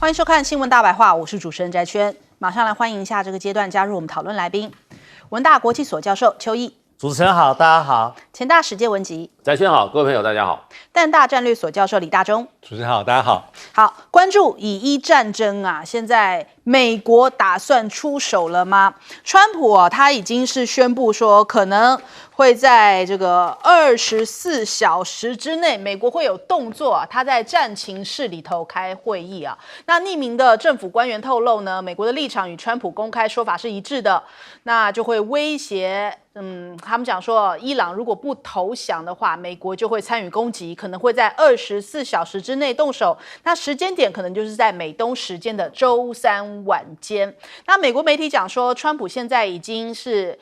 欢迎收看《新闻大白话》，我是主持人翟圈，马上来欢迎一下这个阶段加入我们讨论来宾，文大国际所教授邱毅，主持人好，大家好，前大史界文集，翟圈好，各位朋友大家好，淡大战略所教授李大中，主持人好，大家好。好，关注以伊战争啊，现在美国打算出手了吗？川普啊，他已经是宣布说，可能会在这个24小时之内，美国会有动作啊。他在战情室里头开会议啊。那匿名的政府官员透露呢，美国的立场与川普公开说法是一致的，那就会威胁。他们讲说，伊朗如果不投降的话，美国就会参与攻击，可能会在24小时之内动手。那时间点可能就是在美东时间的周三晚间。那美国媒体讲说，川普现在已经是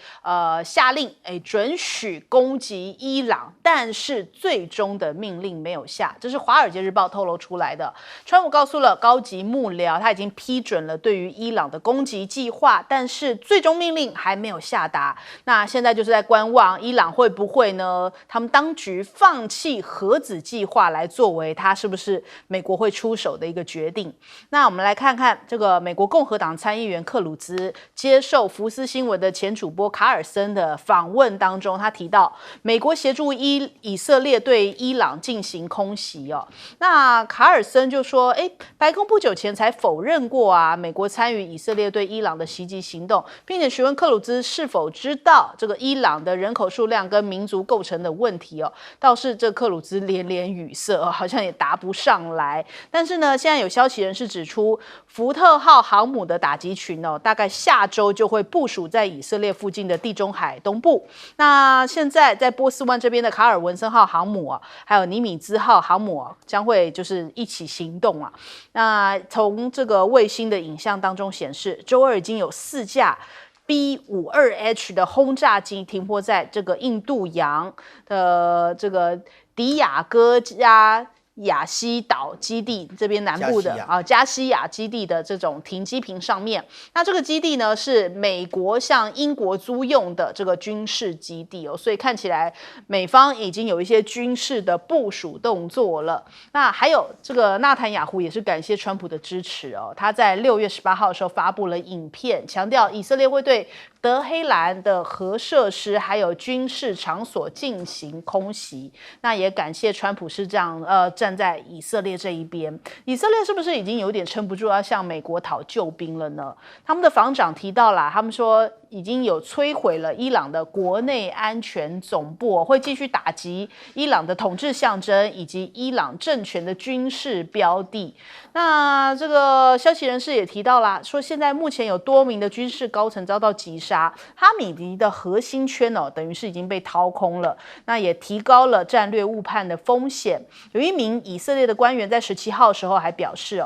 下令准许攻击伊朗，但是最终的命令没有下，这是《华尔街日报》透露出来的。川普告诉了高级幕僚，他已经批准了对于伊朗的攻击计划，但是最终命令还没有下达。那现在就是在观望伊朗会不会呢？他们当局放弃核子计划来作为他是不是美国会出手的一个决定。那我们来看看这个美国共和党参议员克鲁兹接受福斯新闻的前主播卡尔森的访问当中，他提到美国协助以色列对伊朗进行空袭哦。那卡尔森就说，白宫不久前才否认过啊，美国参与以色列对伊朗的袭击行动，并且询问克鲁兹是否知道这个伊朗的人口数量跟民族构成的问题哦。倒是这克鲁兹连连语塞，好像也答不上来。但是呢，现在有消息人士指出，福特号航母的打击群哦，大概下周就会部署在以色列附近的地中海东部。那现在在波斯湾这边的卡尔文森号航母啊，还有尼米兹号航母啊，将会就是一起行动啊。那从这个卫星的影像当中显示，周二已经有4架B-52H 的轰炸机停泊在这个印度洋的这个迪亚哥加亚西岛基地这边南部的加西亚基地的这种停机坪上面。那这个基地呢是美国向英国租用的这个军事基地哦，所以看起来美方已经有一些军事的部署动作了。那还有这个纳坦雅胡也是感谢川普的支持哦，他在6月18号的时候发布了影片，强调以色列会对德黑兰的核设施还有军事场所进行空袭。那也感谢川普是这样站在以色列这一边。以色列是不是已经有点撑不住要向美国讨救兵了呢？他们的防长提到啦，他们说已经有摧毁了伊朗的国内安全总部，会继续打击伊朗的统治象征以及伊朗政权的军事标的。那这个消息人士也提到啦，说现在目前有多名的军事高层遭到击杀，哈米迪的核心圈等于是已经被掏空了，那也提高了战略误判的风险。有一名以色列的官员在17号的时候还表示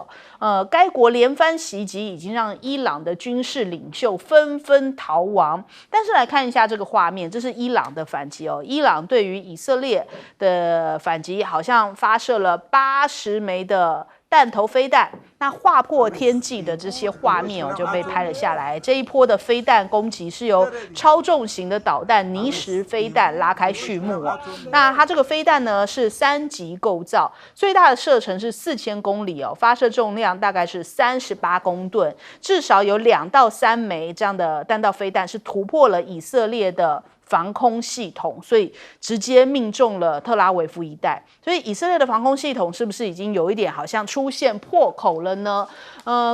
该国连番袭击已经让伊朗的军事领袖纷纷逃亡。但是来看一下这个画面，这是伊朗的反击哦。伊朗对于以色列的反击好像发射了80枚的弹头飞弹，那划破天际的这些画面就被拍了下来。这一波的飞弹攻击是由超重型的导弹泥石飞弹拉开序幕哦。那它这个飞弹呢是3级构造，最大的射程是4000公里哦，发射重量大概是38公吨，至少有2到3枚这样的弹道飞弹是突破了以色列的防空系统，所以直接命中了特拉维夫一带。所以以色列的防空系统是不是已经有一点好像出现破口了呢？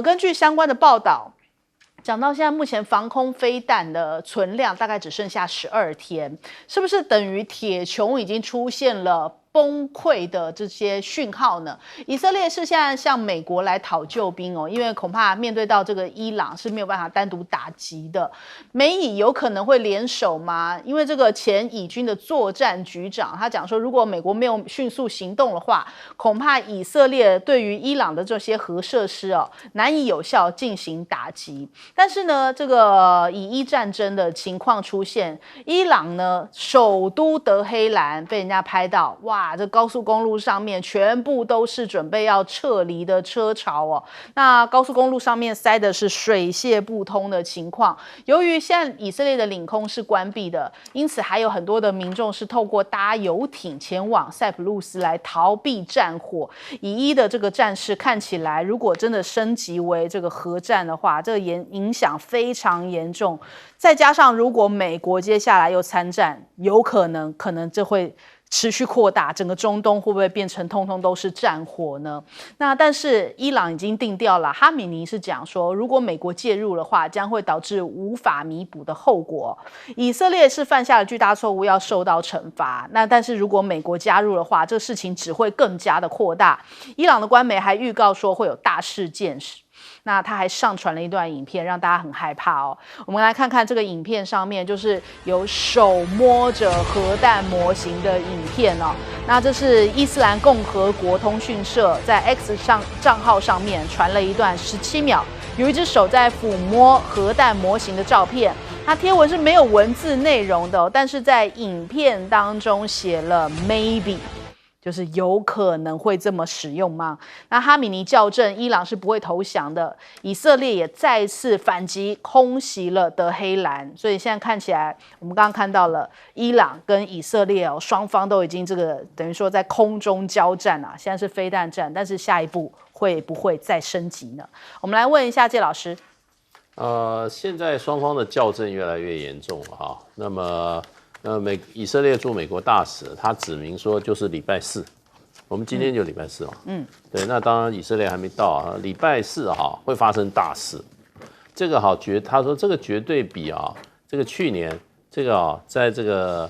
根据相关的报道，讲到现在目前防空飞弹的存量大概只剩下12天，是不是等于铁穹已经出现了崩溃的这些讯号呢？以色列是现在向美国来讨救兵哦，因为恐怕面对到这个伊朗是没有办法单独打击的。美以有可能会联手吗？因为这个前以军的作战局长他讲说，如果美国没有迅速行动的话，恐怕以色列对于伊朗的这些核设施难以有效进行打击。但是呢，这个以伊战争的情况出现，伊朗呢首都德黑兰被人家拍到，哇，哇，这高速公路上面全部都是准备要撤离的车潮哦。那高速公路上面塞的是水泄不通的情况。由于现在以色列的领空是关闭的，因此还有很多的民众是透过搭游艇前往塞浦路斯来逃避战火。以伊的这个战事看起来，如果真的升级为这个核战的话，这个影响非常严重。再加上如果美国接下来又参战，有可能这会持续扩大，整个中东会不会变成通通都是战火呢？那但是伊朗已经定调了，哈米尼是讲说，如果美国介入的话，将会导致无法弥补的后果。以色列是犯下了巨大错误，要受到惩罚。那但是如果美国加入的话，这个事情只会更加的扩大。伊朗的官媒还预告说会有大事件。那他还上传了一段影片，让大家很害怕哦。我们来看看这个影片上面，就是有手摸着核弹模型的影片哦。那这是伊斯兰共和国通讯社在 X 账号上面传了一段17秒，有一只手在抚摸核弹模型的照片。它贴文是没有文字内容的哦，但是在影片当中写了 maybe。就是有可能会这么使用吗？那哈米尼校正，伊朗是不会投降的。以色列也再次反击，空袭了德黑兰。所以现在看起来，我们刚刚看到了伊朗跟以色列哦，双方都已经这个等于说在空中交战啊，现在是飞弹战，但是下一步会不会再升级呢？我们来问一下介老师。现在双方的校正越来越严重了哈。那么。以色列驻美国大使他指明说就是礼拜四，我们今天就礼拜四嘛，对，那当然以色列还没到啊，礼拜四哈会发生大事，这个他说这个绝对比这个去年这个在这个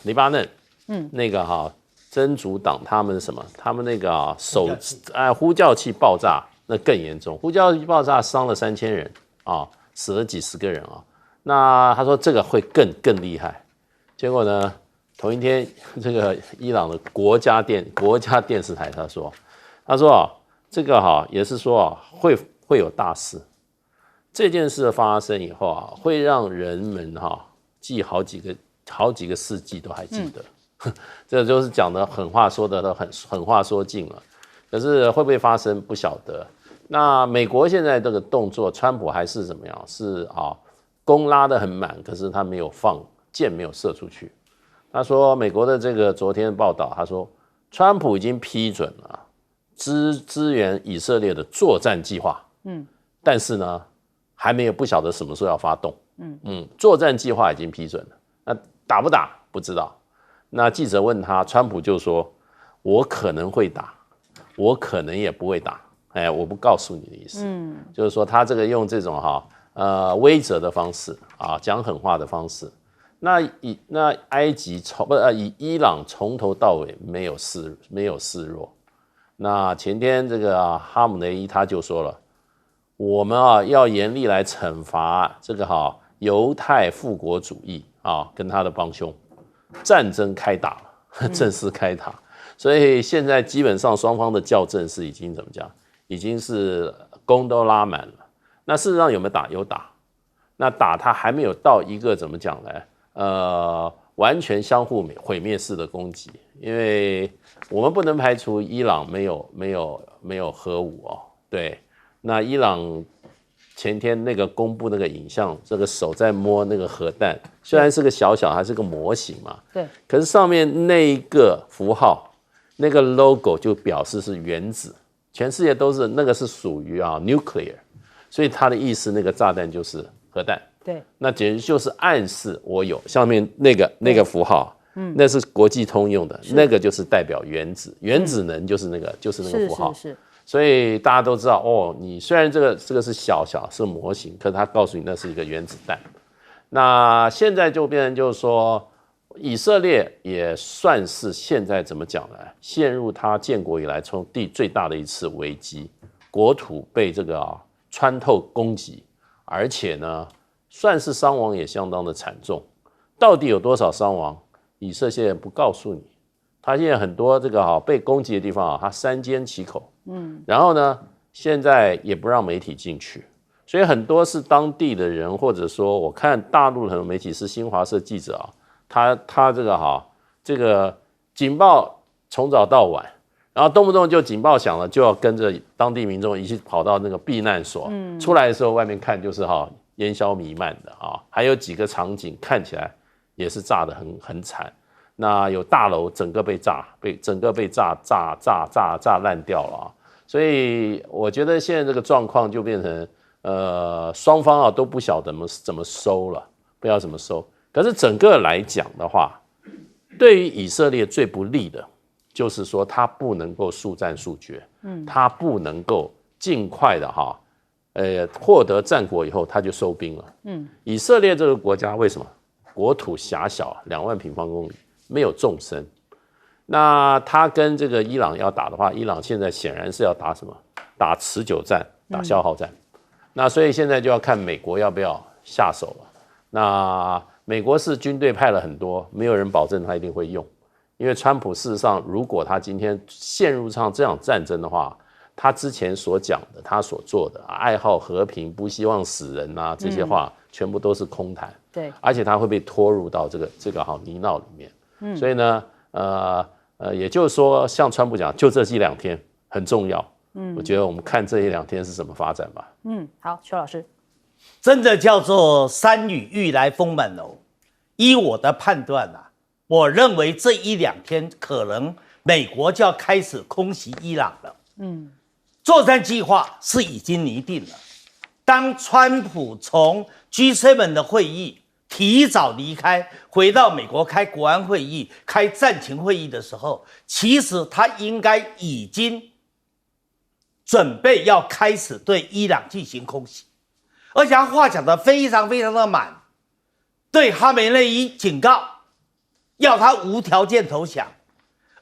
黎巴嫩，那个真主党他们那个呼叫器爆炸那更严重，呼叫器爆炸伤了3000人死了几十个人那他说这个会更厉害，结果呢，同一天这个伊朗的国家电视台他说这个也是说会有大事，这件事的发生以后会让人们记好几个世纪都还记得，这就是讲的狠话说的都狠话说尽了，可是会不会发生不晓得。那美国现在这个动作，川普还是怎么样？是弓拉得很满，可是他没有箭没有射出去。他说美国的这个昨天报道，他说川普已经批准了支援以色列的作战计划，但是呢还没有不晓得什么时候要发动，作战计划已经批准了，那打不打不知道。那记者问他，川普就说我可能会打，我可能也不会打，我不告诉你的意思，就是说他这个用这种威责的方式讲狠话的方式。那埃及以伊朗从头到尾没有示弱。那前天这个哈姆内伊他就说了，我们要严厉来惩罚这个犹太复国主义跟他的帮凶，战争开打了，正式开打。所以现在基本上双方的校正是已经怎么讲，已经是弓都拉满了。那事实上有没有打？有打。那打它还没有到一个怎么讲呢？完全相互毁灭式的攻击，因为我们不能排除伊朗没有核武对，那伊朗前天那个公布那个影像，这个手在摸那个核弹，虽然是个小还是个模型嘛，对，可是上面那一个符号，那个 logo 就表示是原子，全世界都是那个是属于nuclear。所以他的意思，那个炸弹就是核弹，对，那简直就是暗示我有上面那个符号，那是国际通用的，那个就是代表原子，原子能就是那个符号，是。所以大家都知道你虽然这个是小是模型，可是他告诉你那是一个原子弹。那现在就变成就是说，以色列也算是现在怎么讲呢？陷入他建国以来从最大的一次危机，国土被这个穿透攻击，而且呢，算是伤亡也相当的惨重。到底有多少伤亡？以色列不告诉你。他现在很多这个被攻击的地方他三缄其口。然后呢，现在也不让媒体进去，所以很多是当地的人，或者说我看大陆的很多媒体是新华社记者他这个警报从早到晚，然后动不动就警报响了，就要跟着当地民众一起跑到那个避难所。出来的时候，外面看就是烟消弥漫的还有几个场景看起来也是炸得很惨。那有大楼整个被炸烂掉了所以我觉得现在这个状况就变成双方都不晓得怎么收了，不知道怎么收。可是整个来讲的话，对于以色列最不利的就是说他不能够速战速决，他不能够尽快的获得战果以后他就收兵了。以色列这个国家为什么国土狭小，2万平方公里，没有纵深。那他跟这个伊朗要打的话，伊朗现在显然是要打什么？打持久战，打消耗战。那所以现在就要看美国要不要下手了。那美国是军队派了很多，没有人保证他一定会用。因为川普事实上，如果他今天陷入上这场战争的话，他之前所讲的，他所做的，爱好和平，不希望死人这些话，全部都是空谈。对，而且他会被拖入到这个泥淖里面。所以呢，也就是说，像川普讲，就这1-2天很重要。我觉得我们看这1-2天是怎么发展吧。好，邱老师，真的叫做山雨欲来风满楼。依我的判断我认为这1-2天可能美国就要开始空袭伊朗了。作战计划是已经拟定了。当川普从 G7 的会议提早离开，回到美国开国安会议、开战情会议的时候，其实他应该已经准备要开始对伊朗进行空袭，而且他话讲得非常非常的满，对哈梅内伊警告，要他无条件投降，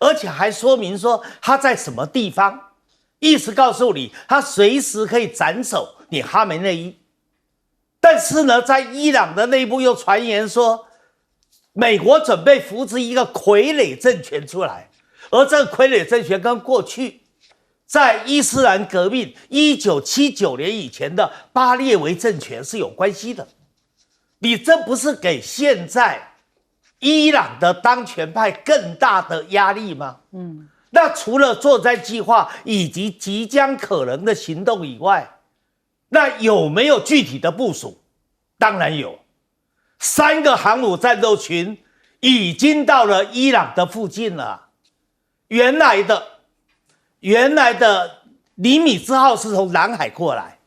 而且还说明说他在什么地方，意思告诉你他随时可以斩首你哈梅内伊。但是呢，在伊朗的内部又传言说，美国准备扶持一个傀儡政权出来，而这个傀儡政权跟过去在伊斯兰革命1979年以前的巴列维政权是有关系的。你这不是给现在伊朗的当权派更大的压力吗？那除了作战计划以及即将可能的行动以外，那有没有具体的部署？当然有，3个航母战斗群已经到了伊朗的附近了。原来的尼米兹号是从南海过来，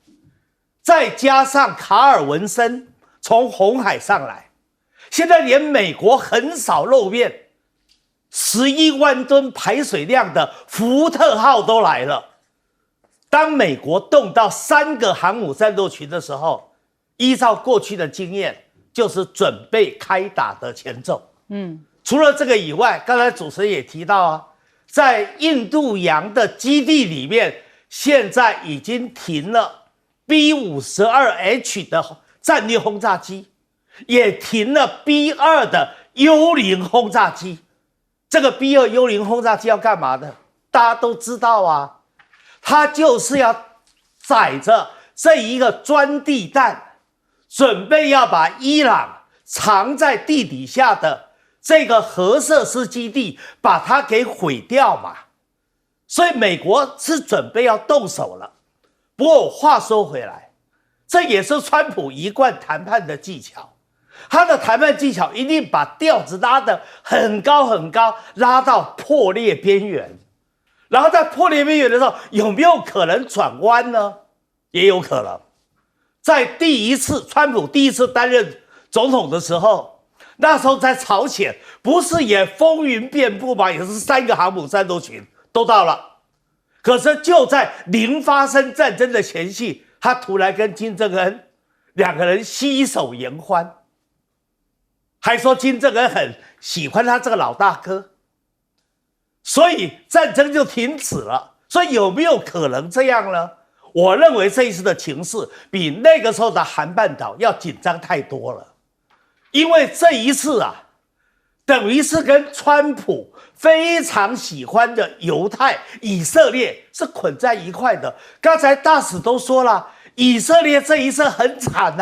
再加上卡尔文森从红海上来，现在连美国很少露面11万吨排水量的福特号都来了。当美国动到3个航母战斗群的时候，依照过去的经验，就是准备开打的前奏。除了这个以外，刚才主持人也提到在印度洋的基地里面，现在已经停了 B-52H 的战略轰炸机，也停了 B-2 的幽灵轰炸机。这个 B-2 幽灵轰炸机要干嘛的？大家都知道它就是要载着这一个钻地弹，准备要把伊朗藏在地底下的这个核设施基地把它给毁掉嘛。所以美国是准备要动手了。不过话说回来，这也是川普一贯谈判的技巧。他的谈判技巧一定把调子拉得很高很高，拉到破裂边缘。然后在破裂边缘的时候，有没有可能转弯呢？也有可能。在川普第一次担任总统的时候，那时候在朝鲜不是也风云遍布吗？也是3个航母战斗群都到了。可是就在临发生战争的前夕，他突然跟金正恩2个人携手言欢，还说金正恩很喜欢他这个老大哥。所以战争就停止了。所以有没有可能这样呢？我认为这一次的情势比那个时候的韩半岛要紧张太多了。因为这一次等于是跟川普非常喜欢的犹太以色列是捆在一块的。刚才大使都说了，以色列这一次很惨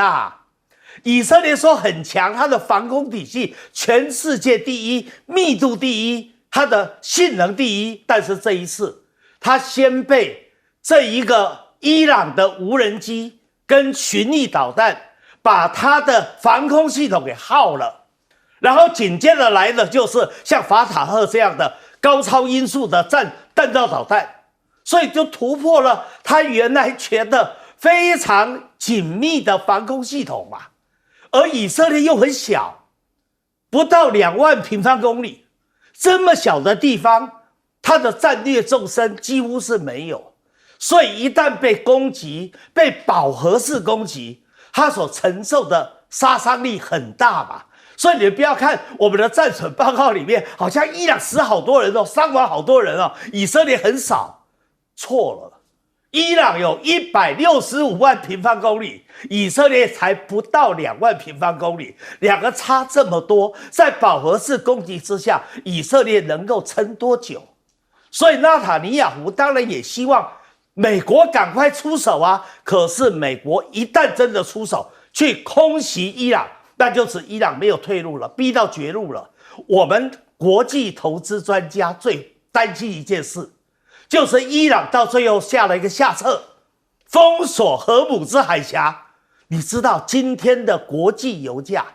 以色列说很强，它的防空体系全世界第一，密度第一，它的性能第一，但是这一次它先被这一个伊朗的无人机跟巡弋导弹把它的防空系统给耗了，然后紧接着来的就是像法塔赫这样的高超音速的弹道导弹，所以就突破了它原来觉得非常紧密的防空系统嘛。而以色列又很小，不到2万平方公里，这么小的地方，它的战略纵深几乎是没有，所以一旦被攻击，被饱和式攻击，它所承受的杀伤力很大嘛。所以你们不要看我们的战损报告里面，好像伊朗死好多人哦，伤亡好多人哦，以色列很少，错了。伊朗有165万平方公里，以色列才不到2万平方公里，两个差这么多，在饱和式攻击之下，以色列能够撑多久？所以纳塔尼亚胡当然也希望美国赶快出手啊，可是美国一旦真的出手去空袭伊朗，那就是伊朗没有退路了，逼到绝路了。我们国际投资专家最担心一件事，就是伊朗到最后下了一个下策，封锁荷姆兹海峡。你知道今天的国际油价，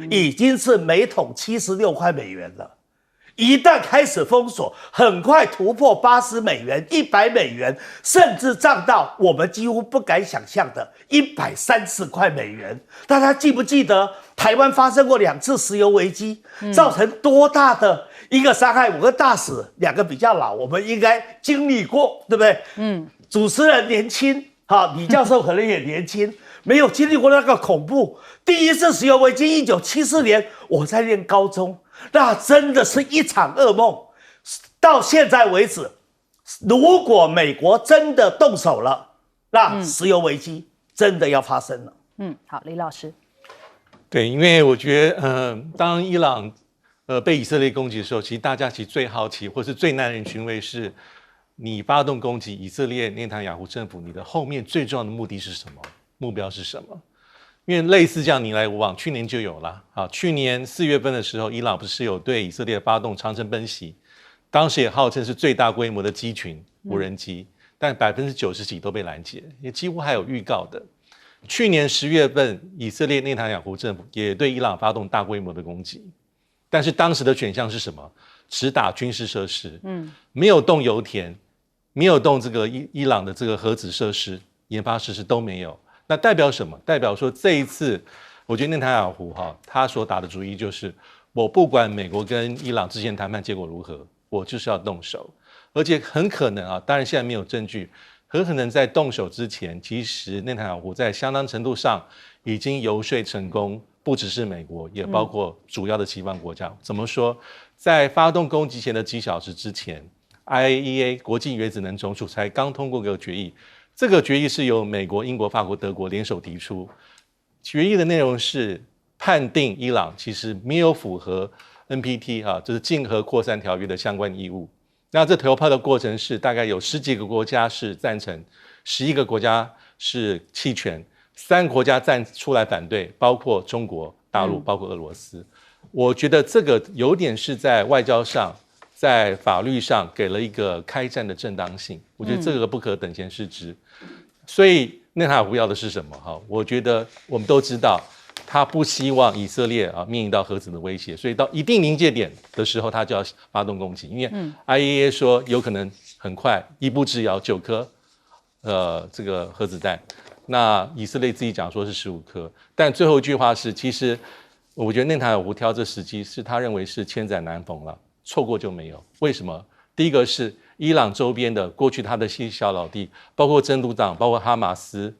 已经是每桶76块美元了。一旦开始封锁，很快突破80美元、100美元，甚至涨到我们几乎不敢想象的130块美元。大家记不记得台湾发生过2次石油危机，造成多大的一个伤害？我跟大使2个比较老，我们应该经历过，对不对？主持人年轻，李教授可能也年轻，没有经历过那个恐怖。第一次石油危机1974年，我在念高中。那真的是一场噩梦。到现在为止，如果美国真的动手了，那石油危机真的要发生了。好，李老师。对，因为我觉得，当伊朗被以色列攻击的时候，其实大家最好奇，或是最耐人寻味是，你发动攻击以色列内塔尼亚胡政府，你的后面最重要的目的是什么？目标是什么？因为类似这样你来我往，去年就有了。去年4月份的时候，伊朗不是有对以色列发动长城奔袭，当时也号称是最大规模的机群无人机，但90%几都被拦截，也几乎还有预告的。去年10月份，以色列内塔尼亚胡政府也对伊朗发动大规模的攻击，但是当时的选项是什么？只打军事设施，没有动油田，没有动这个伊朗的这个核子设施、研发设施都没有。那代表什么？代表说这一次，我觉得内塔尼亚胡他所打的主意就是，我不管美国跟伊朗之间谈判结果如何，我就是要动手，而且很可能当然现在没有证据，很可能在动手之前，其实内塔尼亚胡在相当程度上已经游说成功，不只是美国，也包括主要的西方国家。怎么说？在发动攻击前的几小时之前 ，IAEA 国际原子能总署才刚通过个决议。这个决议是由美国、英国、法国、德国联手提出。决议的内容是判定伊朗其实没有符合 NPT 就是禁核扩散条约的相关义务。那这投票的过程是大概有10几个国家是赞成，11个国家是弃权，3个国家站出来反对，包括中国大陆，包括俄罗斯。我觉得这个有点是在外交上，在法律上给了一个开战的正当性，我觉得这个不可等闲视之。所以内塔尼亚胡要的是什么？我觉得我们都知道，他不希望以色列面临到核子的威胁，所以到一定临界点的时候，他就要发动攻击。因为 IAEA 说有可能很快一步之遥9颗这个核子弹，那以色列自己讲说是15颗，但最后一句话是，其实我觉得内塔尼亚胡挑这时机是他认为是千载难逢了。错过就没有。为什么？第一个是伊朗周边的过去他的西小老弟，包括真主党，包括哈马斯，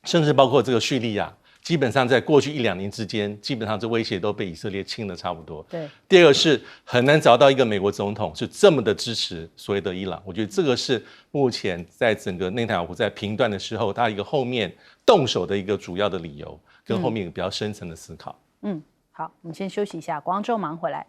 甚至包括这个叙利亚，基本上在过去1-2年之间，基本上这威胁都被以色列清得差不多。对。第二个是很难找到一个美国总统是这么的支持所谓的伊朗，我觉得这个是目前在整个内塔尼亚胡在评断的时候，他一个后面动手的一个主要的理由，跟后面比较深层的思考。好，我们先休息一下，广州忙回来。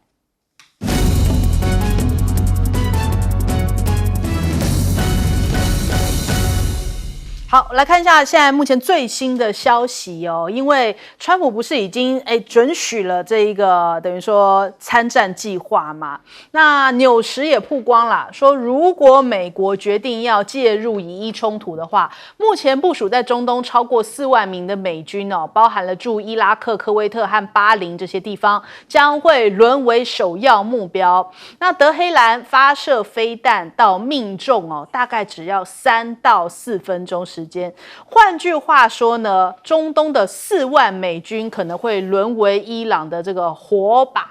好，来看一下现在目前最新的消息哦，因为川普不是已经准许了这一个等于说参战计划嘛？那纽时也曝光了，说如果美国决定要介入以伊冲突的话，目前部署在中东超过4万名的美军哦，包含了驻伊拉克、科威特和巴林这些地方，将会沦为首要目标。那德黑兰发射飞弹到命中哦，大概只要3到4分钟时间。换句话说呢，中东的4万美军可能会沦为伊朗的这个火把，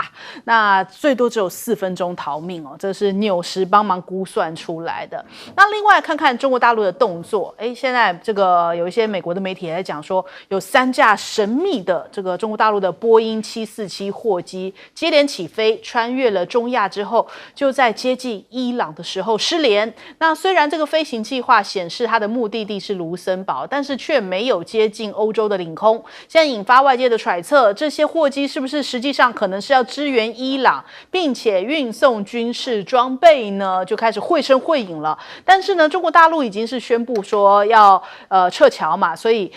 那最多只有4分钟逃命哦，这是纽时帮忙估算出来的。那另外看看中国大陆的动作，现在这个有一些美国的媒体也在讲说，有3架神秘的这个中国大陆的波音747货机接连起飞，穿越了中亚之后，就在接近伊朗的时候失联。那虽然这个飞行计划显示它的目的地是卢森堡，但是却没有接近欧洲的领空，现在引发外界的揣测，这些货机是不是实际上可能是要支援伊朗，并且运送军事装备呢？就开始绘声绘影了。但是呢，中国大陆已经是宣布说要撤侨嘛，所以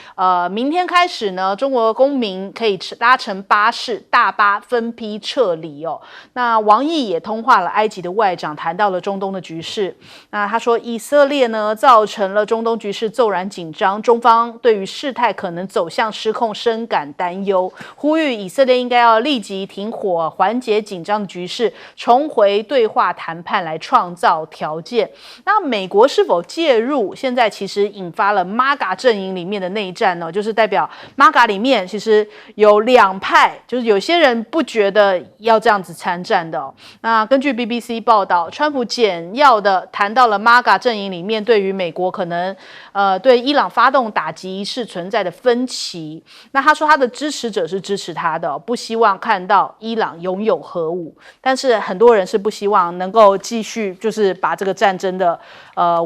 明天开始呢，中国公民可以搭乘巴士、大巴分批撤离哦。那王毅也通话了埃及的外长，谈到了中东的局势。那他说，以色列呢造成了中东局势骤然紧张，中方对于事态可能走向失控深感担忧，呼吁以色列应该要立即停火，缓解紧张的局势，重回对话谈判来创造条件。那美国是否介入，现在其实引发了 MAGA 阵营里面的内战哦，就是代表 MAGA 里面其实有2派，就是有些人不觉得要这样子参战的哦。那根据 BBC 报道，川普简要的谈到了 MAGA 阵营里面对于美国可能对伊朗发动打击是存在的分歧。那他说他的支持者是支持他的，不希望看到伊朗拥有核武，但是很多人是不希望能够继续就是把这个战争的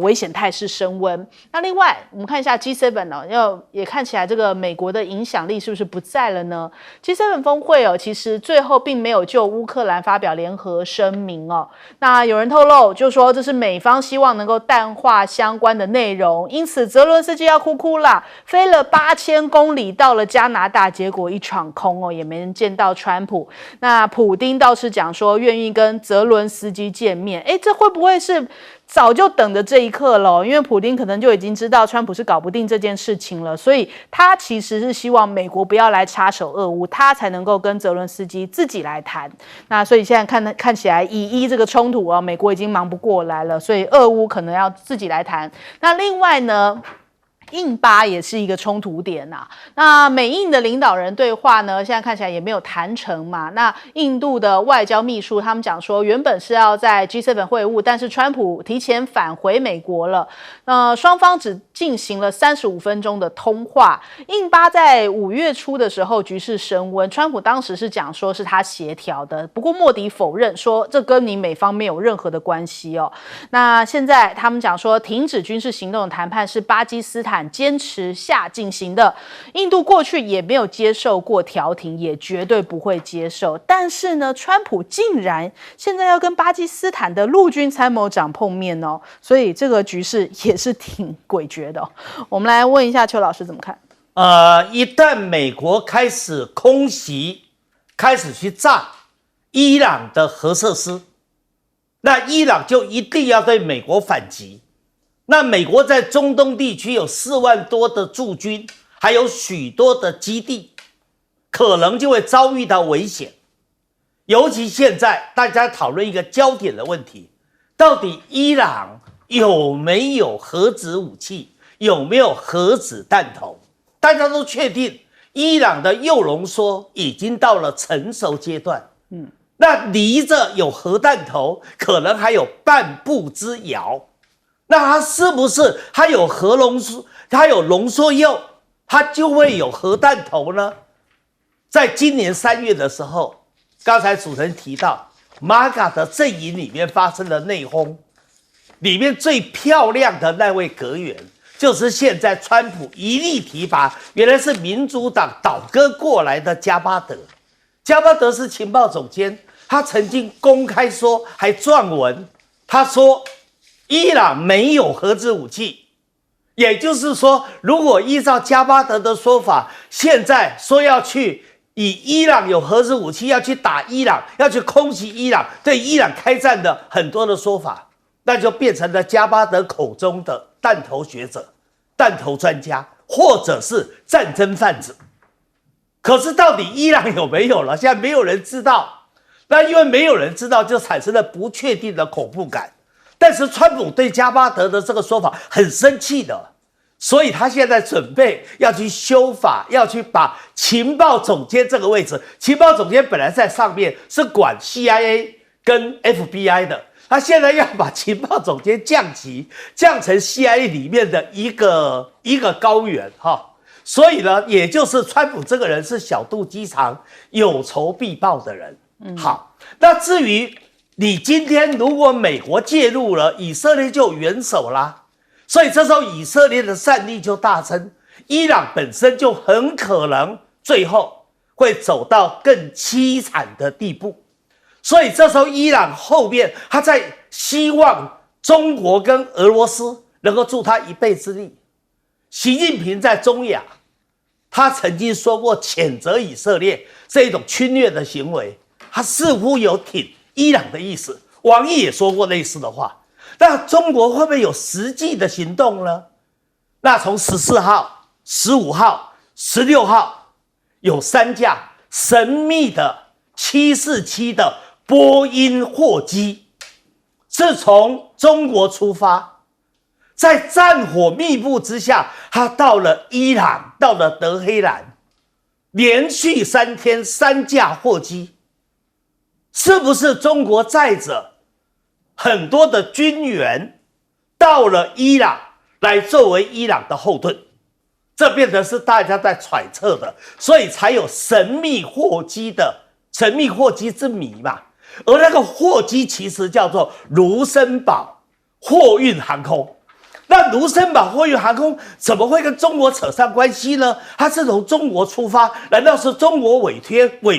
危险态势升温。那另外我们看一下 G7 哦，也看起来这个美国的影响力是不是不在了呢？ G7 峰会哦，其实最后并没有就乌克兰发表联合声明哦。那有人透露就说这是美方希望能够淡化相关的内容，因此泽伦斯基要哭啦，飞了8000公里到了加拿大，结果一场空哦，也没人见到川普。那普丁倒是讲说愿意跟泽伦斯基见面，这会不会是早就等着这一刻了？因为普丁可能就已经知道川普是搞不定这件事情了，所以他其实是希望美国不要来插手俄乌，他才能够跟泽伦斯基自己来谈。那所以现在看起来以伊这个冲突美国已经忙不过来了，所以俄乌可能要自己来谈。那另外呢，印巴也是一个冲突点呐。那美印的领导人对话呢，现在看起来也没有谈成嘛。那印度的外交秘书他们讲说，原本是要在 G7 会晤，但是川普提前返回美国了。双方只进行了35分钟的通话。印巴在5月初的时候局势升温，川普当时是讲说是他协调的，不过莫迪否认说这跟你美方没有任何的关系哦。那现在他们讲说停止军事行动的谈判是巴基斯坦坚持下进行的，印度过去也没有接受过调停，也绝对不会接受。但是呢，川普竟然现在要跟巴基斯坦的陆军参谋长碰面哦，所以这个局势也是挺诡谲的哦。我们来问一下邱老师怎么看？一旦美国开始空袭，开始去炸伊朗的核设施，那伊朗就一定要对美国反击。那美国在中东地区有4万多的驻军，还有许多的基地，可能就会遭遇到危险。尤其现在大家讨论一个焦点的问题，到底伊朗有没有核子武器，有没有核子弹头？大家都确定伊朗的铀浓缩已经到了成熟阶段，那离着有核弹头可能还有半步之遥。那它是不是它有核浓缩，它有浓缩铀，它就会有核弹头呢？在今年3月的时候，刚才主持人提到 MAGA 的阵营里面发生了内讧，里面最漂亮的那位阁员就是现在川普一力提拔，原来是民主党倒戈过来的加巴德。加巴德是情报总监，他曾经公开说，还撰文，他说伊朗没有核子武器，也就是说，如果依照加巴德的说法，现在说要去以伊朗有核子武器要去打伊朗，要去空袭伊朗，对伊朗开战的很多的说法，那就变成了加巴德口中的弹头学者、弹头专家，或者是战争贩子。可是到底伊朗有没有了？现在没有人知道。那因为没有人知道，就产生了不确定的恐怖感。但是川普对加巴德的这个说法很生气的，所以他现在准备要去修法，要去把情报总监这个位置，情报总监本来在上面是管 CIA 跟 FBI 的，他现在要把情报总监降级，降成 CIA 里面的一个高员哈。所以呢，也就是川普这个人是小肚鸡肠、有仇必报的人。好，那至于你今天如果美国介入了，以色列就元首啦，所以这时候以色列的战力就大增，伊朗本身就很可能最后会走到更凄惨的地步。所以这时候伊朗后面他在希望中国跟俄罗斯能够助他一臂之力。习近平在中亚，他曾经说过谴责以色列这一种侵略的行为，他似乎有挺伊朗的意思。王毅也说过类似的话。那中国会不会有实际的行动呢？那从14号、15号、16号有3架神秘的747的波音货机，是从中国出发，在战火密布之下，他到了伊朗，到了德黑兰，连续3天3架货机，是不是中国载着很多的军援到了伊朗，来作为伊朗的后盾？这变成是大家在揣测的，所以才有神秘货机之谜嘛。而那个货机其实叫做卢森堡货运航空。那卢森堡货运航空怎么会跟中国扯上关系呢？它是从中国出发，难道是中国委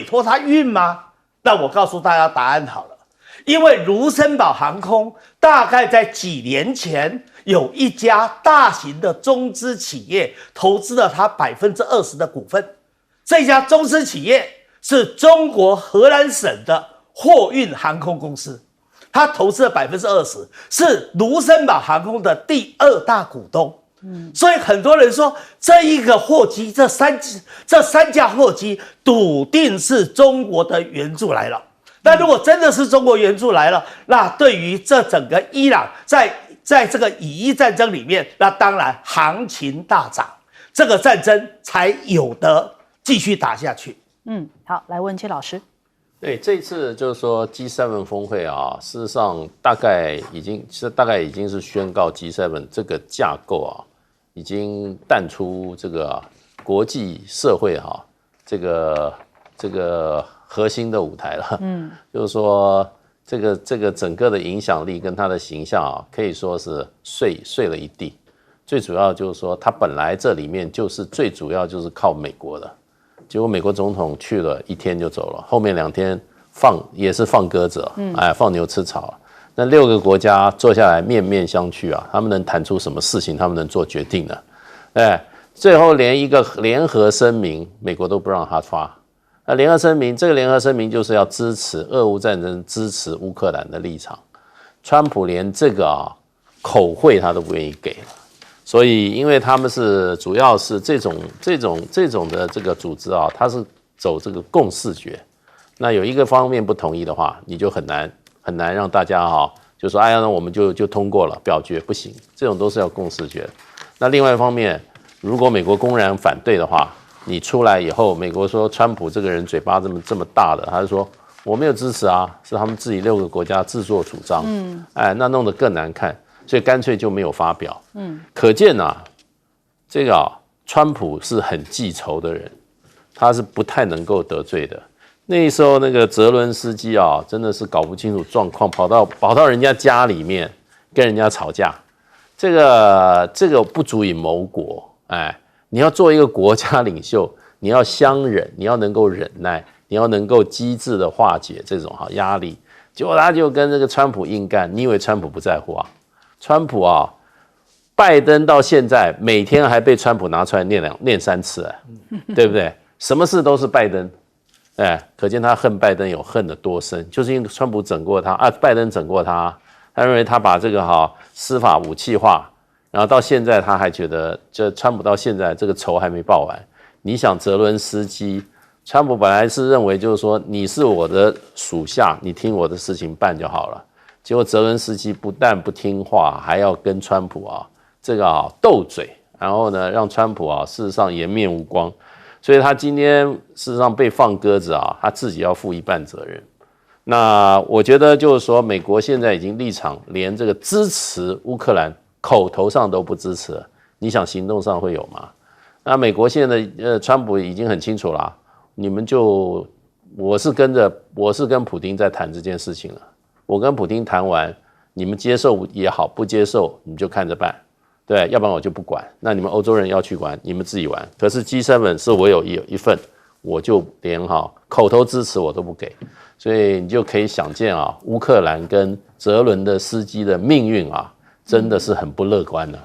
托它运吗？那我告诉大家答案好了，因为卢森堡航空大概在几年前有一家大型的中资企业投资了它20%的股份，这家中资企业是中国河南省的货运航空公司。他投资了20%，是卢森堡航空的第2大股东。所以很多人说这一个货机，这三架货机笃定是中国的援助来了。那如果真的是中国援助来了，那对于这整个伊朗在这个以伊战争里面，那当然行情大涨，这个战争才有得继续打下去。好，来问切老师。对，这次就是说 G7 峰会啊，事实上大概已经是宣告 G7 这个架构啊，已经淡出这个国际社会这个核心的舞台了。就是说这个整个的影响力跟它的形象啊，可以说是碎了一地。最主要就是说，它本来这里面就是最主要就是靠美国的。结果美国总统去了1天就走了，后面2天也是放鸽子，放牛吃草。那6个国家坐下来面面相觑啊，他们能谈出什么事情？他们能做决定呢？最后连一个联合声明，美国都不让他发。那这个联合声明就是要支持俄乌战争，支持乌克兰的立场。川普连这个口惠他都不愿意给了。所以，因为他们是主要是这种的这个组织啊，它是走这个共识决。那有一个方面不同意的话，你就很难让大家就说哎呀，那我们就通过了，表决不行，这种都是要共识决。那另外一方面，如果美国公然反对的话，你出来以后，美国说川普这个人嘴巴这么大的，他就说我没有支持啊，是他们自己6个国家自作主张。那弄得更难看。所以干脆就没有发表。可见这个川普是很记仇的人，他是不太能够得罪的。那时候那个泽伦斯基真的是搞不清楚状况，跑到人家家里面跟人家吵架，这个不足以谋国。你要做一个国家领袖，你要相忍，你要能够忍耐，你要能够机智的化解这种压力。结果他就跟这个川普硬干，你以为川普不在乎啊？川普拜登到现在每天还被川普拿出来念3次，对不对？什么事都是拜登，可见他恨拜登有恨得多深，就是因为川普整过他拜登整过他，他认为他把这个司法武器化，然后到现在他还觉得这川普到现在这个仇还没报完。你想泽伦斯基，川普本来是认为就是说你是我的属下，你听我的事情办就好了。结果泽伦斯基不但不听话，还要跟川普斗嘴，然后呢让川普事实上颜面无光，所以他今天事实上被放鸽子他自己要负一半责任。那我觉得就是说，美国现在已经立场连这个支持乌克兰口头上都不支持了，你想行动上会有吗？那美国现在川普已经很清楚啦，你们就我是跟普丁在谈这件事情了。我跟普丁谈完，你们接受也好，不接受你们就看着办，对，要不然我就不管。那你们欧洲人要去管，你们自己玩。可是 G7 是我有一份，我就连口头支持我都不给，所以你就可以想见乌克兰跟泽伦的斯基的命运真的是很不乐观的。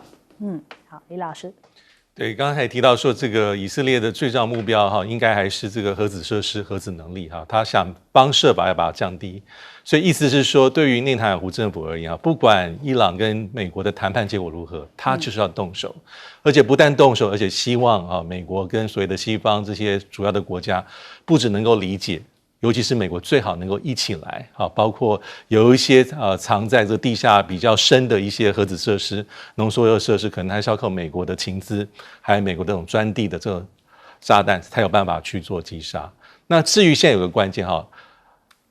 好，李老师。对，刚才提到说这个以色列的最重要目标应该还是这个核子设施、核子能力他想帮设法要把它降低，所以意思是说，对于内塔尼亚胡政府而言不管伊朗跟美国的谈判结果如何，他就是要动手，而且不但动手，而且希望美国跟所谓的西方这些主要的国家不只能够理解。尤其是美国最好能够一起来包括有一些藏在这地下比较深的一些核子设施、浓缩铀设施，可能还是要靠美国的情资，还有美国这种专地的这种炸弹，才有办法去做击杀。那至于现在有个关键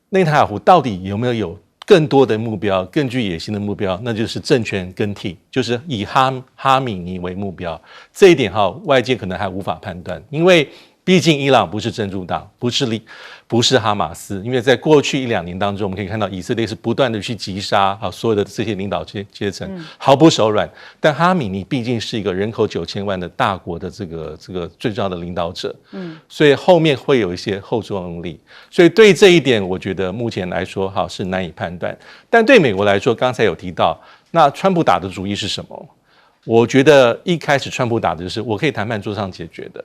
内塔尼亚胡到底有没有更多的目标、更具野心的目标？那就是政权更替，就是以哈米尼为目标。这一点外界可能还无法判断，因为毕竟伊朗不是真主党，不是哈马斯，因为在过去1-2年当中，我们可以看到以色列是不断的去击杀所有的这些领导阶层，毫不手软。但哈米尼毕竟是一个人口9000万的大国的这个最重要的领导者，所以后面会有一些后作用力。所以对这一点，我觉得目前来说是难以判断。但对美国来说，刚才有提到，那川普打的主意是什么？我觉得一开始川普打的就是我可以谈判桌上解决的。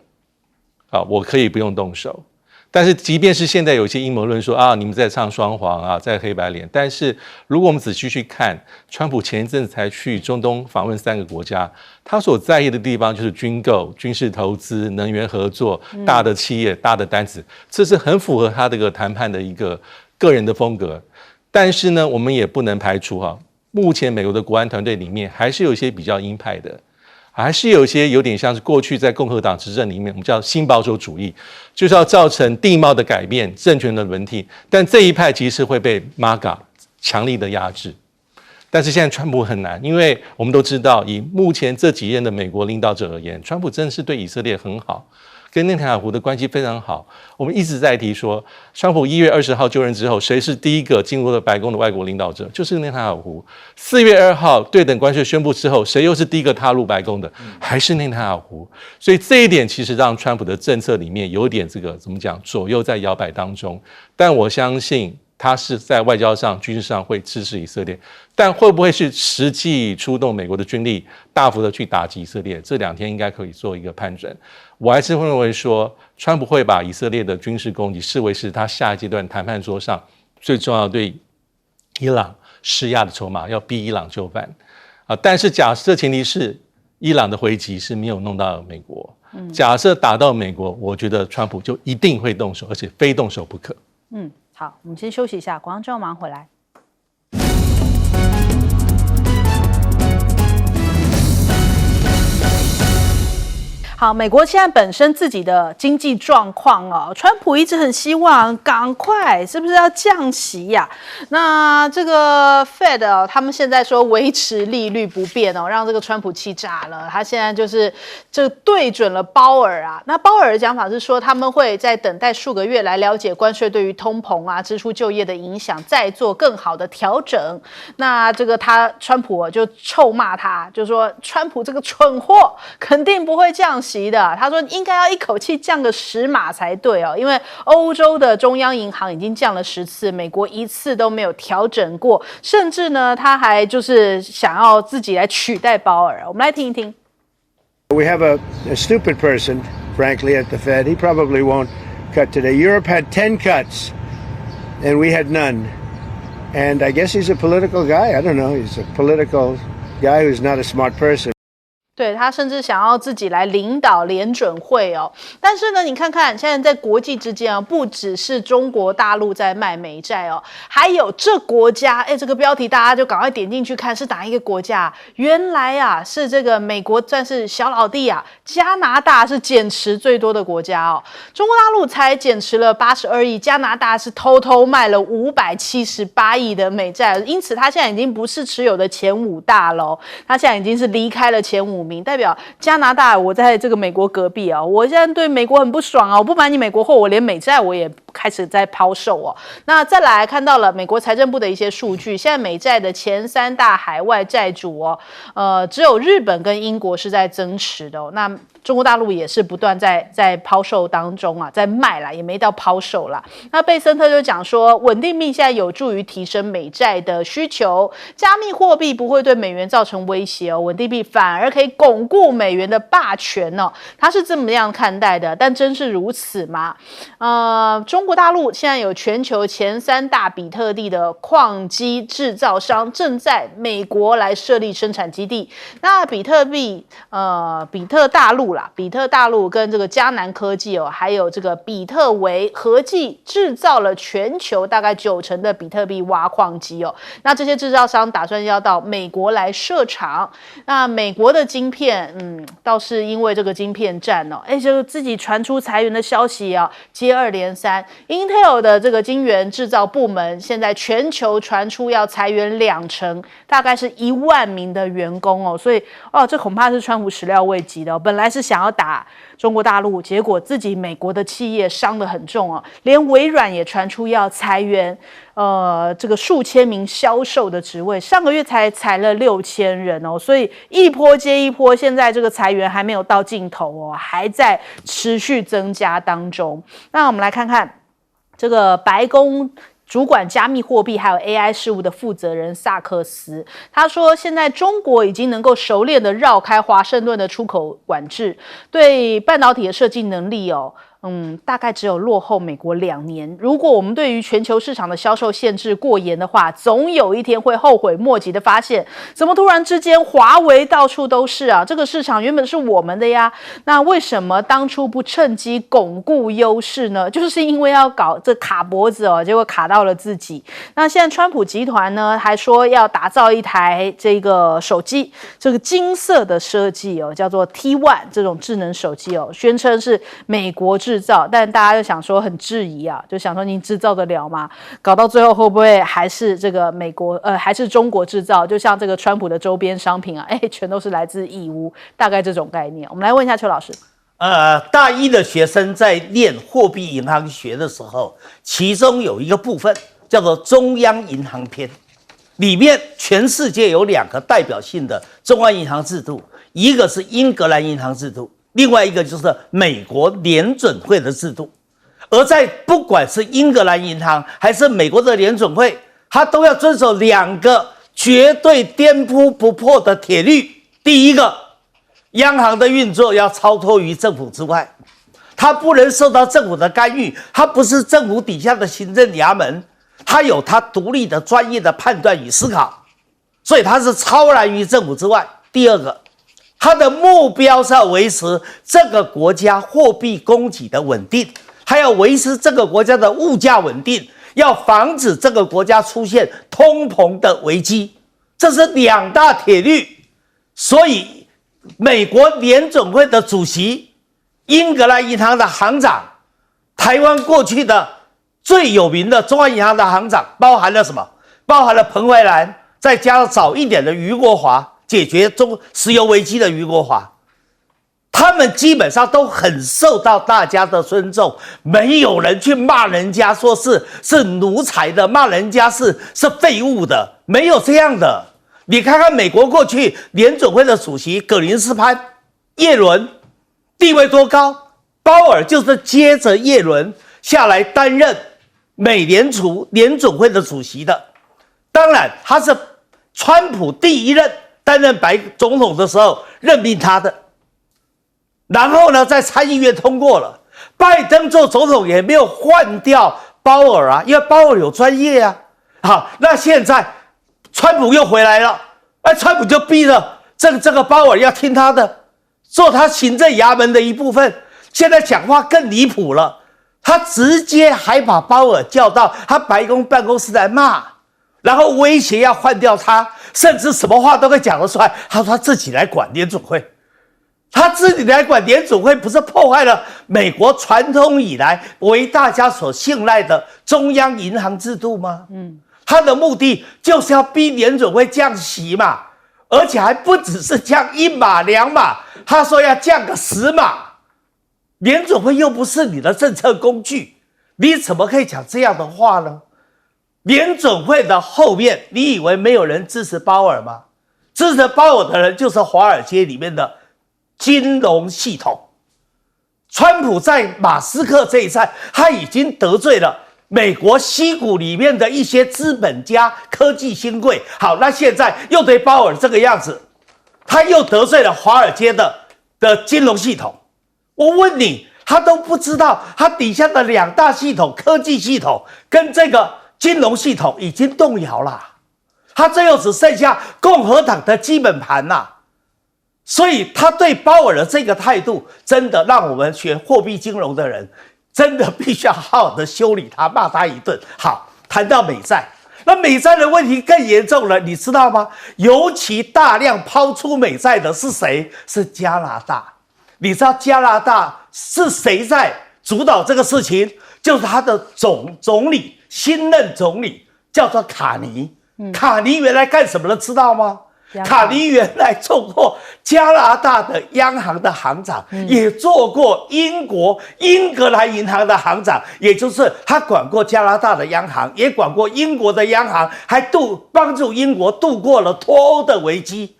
我可以不用动手，但是即便是现在有一些阴谋论说你们在唱双簧在黑白脸，但是如果我们仔细去看，川普前一阵子才去中东访问3个国家，他所在意的地方就是军购、军事投资、能源合作、大的企业、大的单子，这是很符合他这个谈判的一个个人的风格。但是呢，我们也不能排除目前美国的国安团队里面还是有一些比较鹰派的。还是有一些有点像是过去在共和党执政里面我们叫新保守主义，就是要造成地貌的改变、政权的轮替，但这一派其实会被 MAGA 强力的压制。但是现在川普很难，因为我们都知道，以目前这几任的美国领导者而言，川普真的是对以色列很好，跟内塔尼亚胡的关系非常好。我们一直在提说，川普1月20号就任之后，谁是第一个进入了白宫的外国领导者？就是内塔尼亚胡。4月2号对等关税宣布之后，谁又是第一个踏入白宫的？还是内塔尼亚胡。所以这一点其实让川普的政策里面有点这个怎么讲，左右在摇摆当中。但我相信他是在外交上、军事上会支持以色列，但会不会是实际出动美国的军力，大幅的去打击以色列？这2天应该可以做一个判准。我还是会认为说，川普会把以色列的军事攻击视为是他下一阶段谈判桌上最重要对伊朗施压的筹码，要逼伊朗就范。但是假设前提是伊朗的回击是没有弄到美国，假设打到美国，我觉得川普就一定会动手，而且非动手不可。好，我们先休息一下，广告之后马上回来。好，美国现在本身自己的经济状况川普一直很希望赶快，是不是要降息呀？那这个 Fed 他们现在说维持利率不变让这个川普气炸了。他现在就是对准了鲍尔那鲍尔的讲法是说，他们会在等待数个月来了解关税对于通膨支出就业的影响，再做更好的调整。那这个川普就臭骂他，就说川普这个蠢货肯定不会降息。息的。他说应该要一口气降个10码才对哦，因为欧洲的中央银行已经降了10次，美国一次都没有调整过，甚至呢，他还就是想要自己来取代鲍尔。我们来听一听。We have a stupid person, frankly, at the Fed. He probably won't cut today. Europe had 10 cuts, and we had none. And I guess he's a political guy. I don't know. He's a political guy who's not a smart person. 对，他甚至想要自己来领导联准会哦，但是呢，你看看现在在国际之间啊，不只是中国大陆在卖美债哦，还有这国家，这个标题大家就赶快点进去看是哪一个国家？原来啊是这个美国算是小老弟啊，加拿大是减持最多的国家哦，中国大陆才减持了82亿，加拿大是偷偷卖了578亿的美债，因此他现在已经不是持有的前5大了，他现在已经是离开了前5名，代表加拿大我在这个美国隔壁啊，我现在对美国很不爽啊，我不买你美国货，我连美债我也开始在抛售哦。那再来看到了美国财政部的一些数据，现在美债的前3大海外债主哦，只有日本跟英国是在增持的哦。那中国大陆也是不断在抛售当中啊，在卖啦，也没到抛售啦。那贝森特就讲说，稳定币现在有助于提升美债的需求，加密货币不会对美元造成威胁哦，稳定币反而可以巩固美元的霸权哦，他是这么样看待的。但真是如此吗？中国大陆现在有全球前3大比特币的矿机制造商正在美国来设立生产基地。那比特大陆跟这个迦南科技哦，还有这个比特维合计制造了全球大概90%的比特币挖矿机哦。那这些制造商打算要到美国来设厂。那美国的晶片，倒是因为这个晶片战哦，就自己传出裁员的消息啊，接二连三。Intel 的这个晶圆制造部门现在全球传出要裁员20%，大概是1万名的员工哦。所以这恐怕是川普始料未及的哦。本来是想要打中国大陆，结果自己美国的企业伤得很重哦，连微软也传出要裁员，这个数千名销售的职位，上个月才裁了6000人哦，所以一波接一波，现在这个裁员还没有到尽头哦，还在持续增加当中。那我们来看看这个白宫主管加密货币还有 AI 事务的负责人萨克斯，他说现在中国已经能够熟练的绕开华盛顿的出口管制，对半导体的设计能力大概只有落后美国2年。如果我们对于全球市场的销售限制过严的话，总有一天会后悔莫及的发现，怎么突然之间华为到处都是啊？这个市场原本是我们的呀，那为什么当初不趁机巩固优势呢？就是因为要搞这卡脖子哦，结果卡到了自己。那现在川普集团呢，还说要打造一台这个手机，这个金色的设计哦，叫做 T1 这种智能手机哦，宣称是美国制造，但大家就想说很质疑啊，就想说你制造得了吗？搞到最后会不会还是这个美国还是中国制造？就像这个川普的周边商品啊，全都是来自义乌，大概这种概念。我们来问一下邱老师。大一的学生在念货币银行学的时候，其中有一个部分叫做中央银行篇，里面全世界有2个代表性的中央银行制度，一个是英格兰银行制度，另外一个就是美国联准会的制度。而在不管是英格兰银行还是美国的联准会，它都要遵守2个绝对颠扑不破的铁律。第一个，央行的运作要超脱于政府之外，它不能受到政府的干预，它不是政府底下的行政衙门，它有它独立的专业的判断与思考，所以它是超然于政府之外。第二个，它的目标是要维持这个国家货币供给的稳定，还要维持这个国家的物价稳定，要防止这个国家出现通膨的危机，这是2大铁律。所以美国联准会的主席，英格兰银行的行长，台湾过去的最有名的中央银行的行长，包含了什么？包含了彭淮南，再加上早一点的余国华，解决石油危机的余国华，他们基本上都很受到大家的尊重，没有人去骂人家说是奴才的，骂人家是废物的，没有这样的。你看看美国过去联准会的主席葛林斯潘、耶伦，地位多高？鲍尔就是接着耶伦下来担任美联储联准会的主席的。当然，他是川普第一任担任总统的时候任命他的。然后呢，在参议院通过了，拜登做总统也没有换掉鲍尔啊，因为鲍尔有专业啊。好，那现在川普又回来了，川普就逼着这个鲍尔要听他的，做他行政衙门的一部分。现在讲话更离谱了，他直接还把鲍尔叫到他白宫办公室来骂，然后威胁要换掉他，甚至什么话都可以讲得出来。他说他自己来管联准会。他自己来管联准会，不是破坏了美国传统以来为大家所信赖的中央银行制度吗？他的目的就是要逼联准会降息嘛，而且还不只是降1码2码，他说要降个10码。联准会又不是你的政策工具，你怎么可以讲这样的话呢？联准会的后面，你以为没有人支持鲍尔吗？支持鲍尔的人就是华尔街里面的金融系统。川普在马斯克这一战，他已经得罪了美国矽谷里面的一些资本家、科技新贵。好，那现在又对鲍尔这个样子，他又得罪了华尔街的金融系统。我问你，他都不知道他底下的2大系统，科技系统跟这个金融系统已经动摇了，他最后只剩下共和党的基本盘啦。所以他对鲍尔的这个态度，真的让我们学货币金融的人，真的必须要好好的修理他，骂他一顿。好，谈到美债，那美债的问题更严重了，你知道吗？尤其大量抛出美债的是谁？是加拿大。你知道加拿大是谁在主导这个事情？就是他的总理，新任总理叫做卡尼。卡尼原来干什么的知道吗？卡尼原来做过加拿大的央行的行长，也做过英格兰银行的行长，也就是他管过加拿大的央行，也管过英国的央行，还帮助英国度过了脱欧的危机。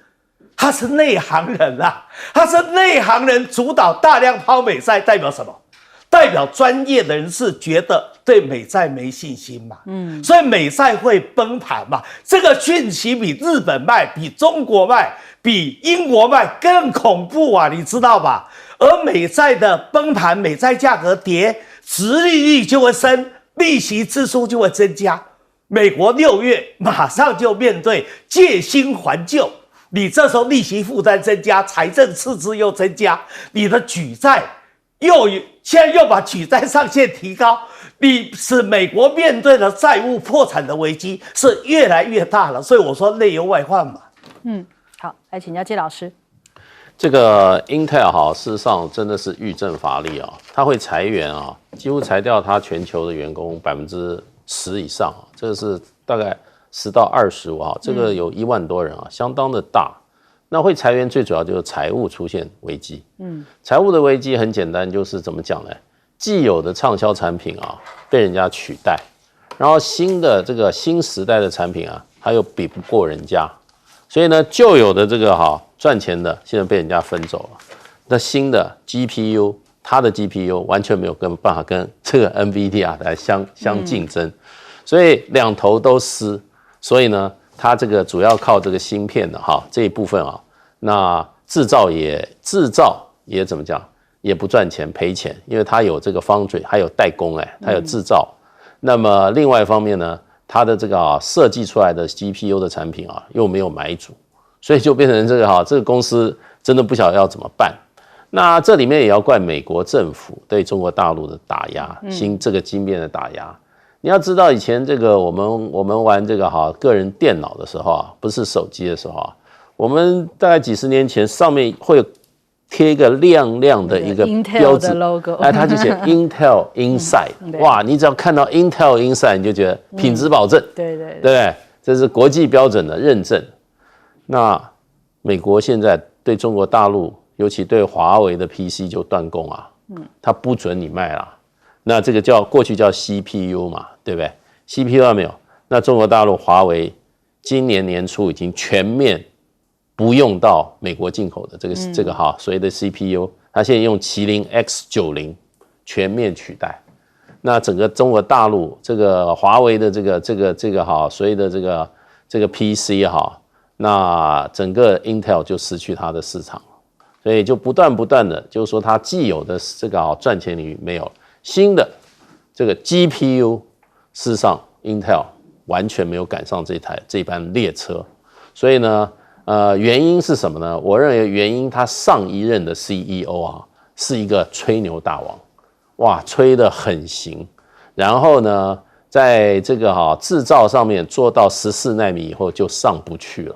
他是内行人啊，他是内行人主导大量抛美债，代表什么？代表专业的人士觉得对美债没信心嘛，所以美债会崩盘嘛。这个讯息比日本卖、比中国卖、比英国卖更恐怖啊，你知道吧？而美债的崩盘，美债价格跌，殖利率就会升，利息支出就会增加。美国6月马上就面对借新还旧。你这时候利息负担增加，财政赤字又增加，你的举债现在又把举债上限提高，你使美国面对的债务破产的危机是越来越大了。所以我说内忧外患嘛。好，来请教季老师。这个 Intel 事实上真的是欲振乏力啊，它会裁员啊，几乎裁掉它全球的员工10%以上，这个是大概10到25啊，这个有1万多人啊，相当的大。那会裁员最主要就是财务出现危机。财务的危机很简单，就是怎么讲呢？既有的畅销产品啊被人家取代，然后新时代的产品啊，它又比不过人家，所以呢，旧有的这个赚钱的现在被人家分走了。那新的 GPU， 它的 GPU 完全没有办法跟这个 NVIDIA 来相竞争，所以两头都失。所以呢，它这个主要靠这个芯片的这一部分啊，那制造也怎么讲，也不赚钱赔钱，因为它有这个 foundry， 还有代工它有制造。那么另外一方面呢，它的这个设计出来的 GPU 的产品啊，又没有买主，所以就变成这个公司真的不晓得要怎么办。那这里面也要怪美国政府对中国大陆的打压，这个晶片的打压。你要知道，以前这个我们玩这个个人电脑的时候啊，不是手机的时候啊，我们大概几十年前上面会贴一个亮亮的一个标志 logo， 它就写 Intel Inside， 哇，你只要看到 Intel Inside， 你就觉得品质保证，对不对？这是国际标准的认证。那美国现在对中国大陆，尤其对华为的 PC 就断供啊，它不准你卖啦。那这个过去叫 CPU 嘛，对不对 ？CPU 还没有。那中国大陆华为今年年初已经全面不用到美国进口的这个所谓的 CPU，它现在用麒麟 X90全面取代。那整个中国大陆这个华为的这个哈，所谓的这个 PC 哈，那整个 Intel 就失去它的市场了，所以就不断的，就是说它既有的这个赚钱领域没有新的这个 GPU， 事实上 Intel 完全没有赶上这班列车，所以呢，原因是什么呢？我认为原因他上一任的 CEO 啊是一个吹牛大王。哇，吹得很行，然后呢，在这个制造上面做到14奈米以后就上不去了。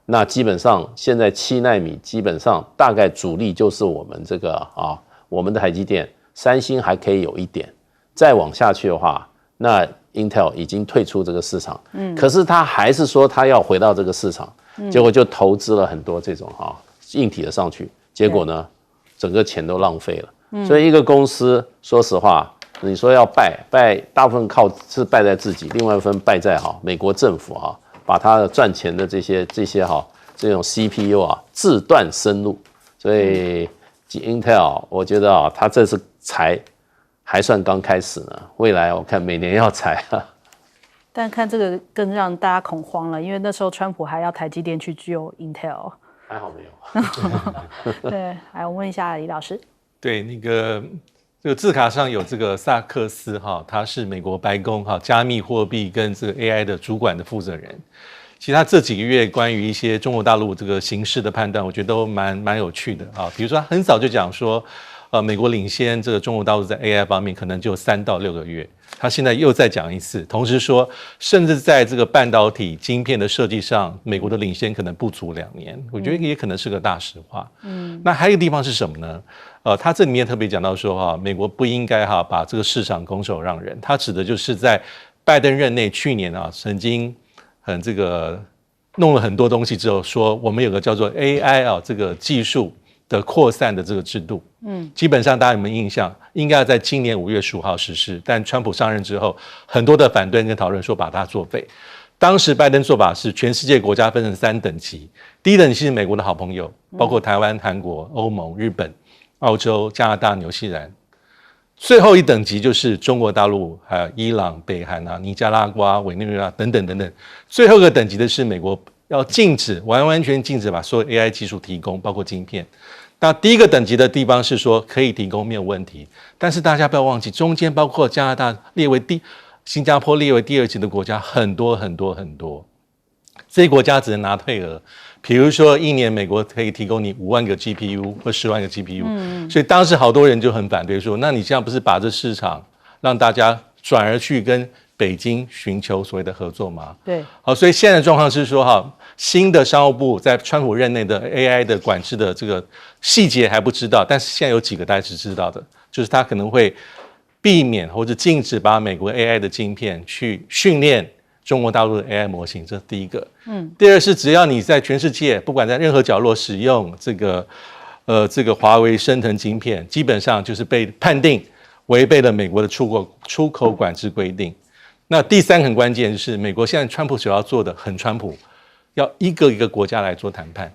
那基本上现在7奈米，基本上大概主力就是我们这个我们的台积电，三星还可以有一点，再往下去的话，那 Intel 已经退出这个市场。可是他还是说他要回到这个市场，结果就投资了很多这种硬体的上去，结果呢，整个钱都浪费了。所以一个公司，说实话，你说要败，大部分是败在自己，另外一部分败在美国政府把他的赚钱的这些这种 CPU 自断生路。所以 Intel 我觉得他这次裁还算刚开始呢，未来我看每年要裁但看这个更让大家恐慌了，因为那时候川普还要台积电去救 Intel。还好没有。对，来我问一下李老师。对，这个字卡上有这个萨克斯他是美国白宫加密货币跟这个 AI 的主管的负责人。其实他这几个月关于一些中国大陆这个形势的判断，我觉得都蛮有趣的比如说他很早就讲说，美国领先这个中国大陆在 AI 方面可能就3到6个月。他现在又再讲一次，同时说，甚至在这个半导体晶片的设计上，美国的领先可能不足2年。我觉得也可能是个大实话。那还有一个地方是什么呢？他这里面特别讲到说美国不应该把这个市场拱手让人。他指的就是在拜登任内去年曾经这个弄了很多东西之后，说我们有个叫做 AI 这个技术的扩散的这个制度，基本上大家有没有印象？应该要在今年5月15号实施，但川普上任之后，很多的反对跟讨论说把它作废。当时拜登做法是全世界国家分成3等级，第一等级是美国的好朋友，包括台湾、韩国、欧盟、日本、澳洲、加拿大、纽西兰。最后一等级就是中国大陆、还有伊朗、北韩尼加拉瓜、委内瑞拉等等等等。最后一个等级的是美国要禁止，完全禁止把所有 AI 技术提供，包括晶片。那第一个等级的地方是说可以提供没有问题，但是大家不要忘记，中间包括加拿大列为新加坡列为第2级的国家很多，这些国家只能拿配额。比如说一年美国可以提供你5万个 GPU 或10万个 GPU，所以当时好多人就很反对说，那你这样不是把这市场让大家转而去跟北京寻求所谓的合作吗？对，好，所以现在的状况是说新的商务部在川普任内的 AI 的管制的这个细节还不知道，但是现在有几个大家是知道的，就是他可能会避免或者禁止把美国 AI 的晶片去训练中国大陆的 AI 模型，这是第一个。第二是只要你在全世界不管在任何角落使用这个华为升腾晶片，基本上就是被判定违背了美国的出口管制规定。那第三很关键就是美国现在川普所要做的很川普，要一个一个国家来做谈判。